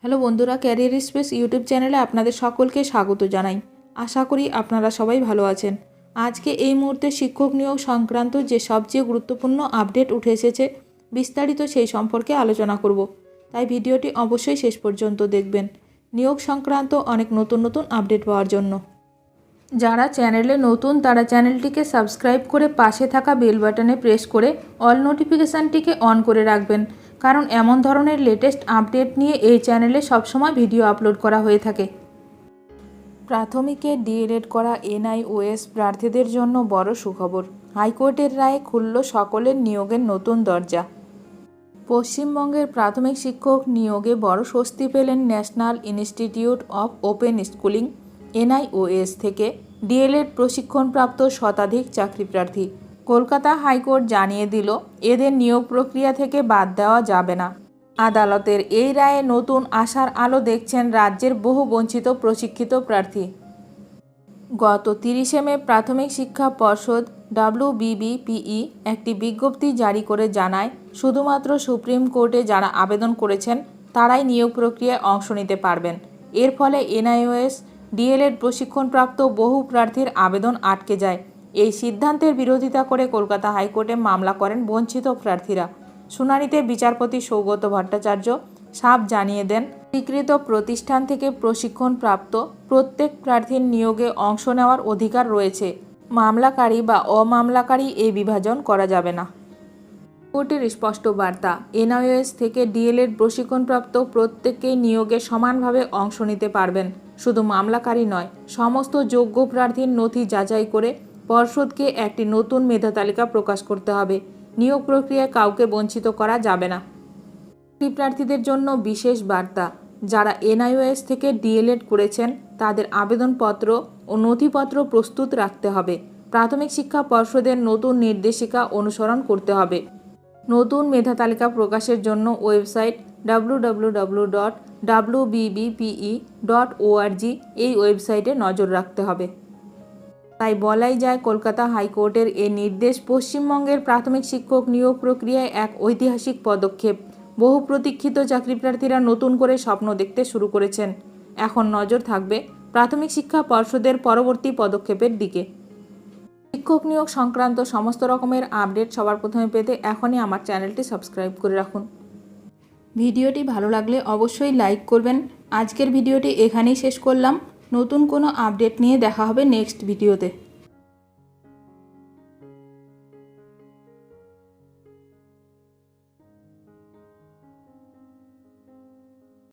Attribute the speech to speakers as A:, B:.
A: Hello বন্ধুরা, career space YouTube চ্যানেলে আপনাদের সকলকে স্বাগত জানাই। আশা করি আপনারা সবাই ভালো আছেন। আজকে এই মুহূর্তে শিক্ষক নিয়োগ সংক্রান্ত যে সবচেয়ে গুরুত্বপূর্ণ আপডেট উঠে এসেছে, বিস্তারিত সেই সম্পর্কে আলোচনা করব। তাই ভিডিওটি অবশ্যই শেষ পর্যন্ত দেখবেন নিয়োগ সংক্রান্ত অনেক নতুন নতুন আপডেট পাওয়ার জন্য। যারা চ্যানেলে নতুন তারা চ্যানেলটিকে সাবস্ক্রাইব করে পাশে থাকা বেল বাটনে প্রেস করে অল নোটিফিকেশানটিকে অন করে রাখবেন, কারণ এমন ধরনের লেটেস্ট আপডেট নিয়ে এই চ্যানেলে সবসময় ভিডিও আপলোড করা হয়ে থাকে। প্রাথমিকে ডিএলএড করা এনআইওএস প্রার্থীদের জন্য বড় সুখবর। হাইকোর্টের রায়ে খুলল সকলের নিয়োগের নতুন দরজা। পশ্চিমবঙ্গের প্রাথমিক শিক্ষক নিয়োগে বড় স্বস্তি পেলেন national institute of open schooling NIOS থেকে ডিএলএড প্রশিক্ষণপ্রাপ্ত শতাধিক চাকরিপ্রার্থী। কলকাতা হাইকোর্ট জানিয়ে দিল, এদের নিয়োগ প্রক্রিয়া থেকে বাদ দেওয়া যাবে না। আদালতের এই রায়ে নতুন আশার আলো দেখছেন রাজ্যের বহু বঞ্চিত প্রশিক্ষিত প্রার্থী। গত 30শে মে প্রাথমিক শিক্ষা পর্ষদ WBBPE একটি বিজ্ঞপ্তি জারি করে জানায়, শুধুমাত্র সুপ্রিম কোর্টে যারা আবেদন করেছেন তারাই নিয়োগ প্রক্রিয়ায় অংশ নিতে পারবেন। এর ফলে এনআইওএস ডিএলএড প্রশিক্ষণপ্রাপ্ত বহু প্রার্থীর আবেদন আটকে যায়। এই সিদ্ধান্তের বিরোধিতা করে কলকাতা হাইকোর্টে মামলা করেন বঞ্চিত প্রার্থীরা। শুনানিতে বিচারপতি সৌগত ভট্টাচার্য সাফ জানিয়ে দেন, স্বীকৃত প্রতিষ্ঠান থেকে প্রশিক্ষণপ্রাপ্ত প্রত্যেক প্রার্থীর নিয়োগে অংশ নেওয়ার অধিকার রয়েছে। মামলাকারী বা অমামলাকারী এই বিভাজন করা যাবে না। কোর্টের স্পষ্ট বার্তা, এনআইওএস থেকে ডিএলএড প্রশিক্ষণপ্রাপ্ত প্রত্যেকেই নিয়োগে সমানভাবে অংশ নিতে পারবেন। শুধু মামলাকারী নয়, সমস্ত যোগ্য প্রার্থীর নথি যাচাই করে পর্ষদকে একটি নতুন মেধা তালিকা প্রকাশ করতে হবে। নিয়োগ প্রক্রিয়ায় কাউকে বঞ্চিত করা যাবে না। প্রার্থীদের জন্য বিশেষ বার্তা, যারা এনআইওএস থেকে ডিএলএড করেছেন তাদের আবেদনপত্র ও নথিপত্র প্রস্তুত রাখতে হবে। প্রাথমিক শিক্ষা পর্ষদের নতুন নির্দেশিকা অনুসরণ করতে হবে। নতুন মেধা তালিকা প্রকাশের জন্য ওয়েবসাইট www.wbbpe.org এই ওয়েবসাইটে নজর রাখতে হবে। তাই বলাই যায়, কলকাতা হাইকোর্টের এই নির্দেশ পশ্চিমবঙ্গের প্রাথমিক শিক্ষক নিয়োগ প্রক্রিয়ায় এক ঐতিহাসিক পদক্ষেপ। বহু প্রতীক্ষিত চাকরিপ্রার্থীরা নতুন করে স্বপ্ন দেখতে শুরু করেছেন। এখন নজর থাকবে প্রাথমিক শিক্ষা পর্ষদের পরবর্তী পদক্ষেপের দিকে। শিক্ষক নিয়োগ সংক্রান্ত সমস্ত রকমের আপডেট সবার প্রথমে পেতে এখনই আমার চ্যানেলটি সাবস্ক্রাইব করে রাখুন। ভিডিওটি ভালো লাগলে অবশ্যই লাইক করবেন। আজকের ভিডিওটি এখানেই শেষ করলাম। নতুন কোনো আপডেট নিয়ে দেখা হবে নেক্সট ভিডিওতে।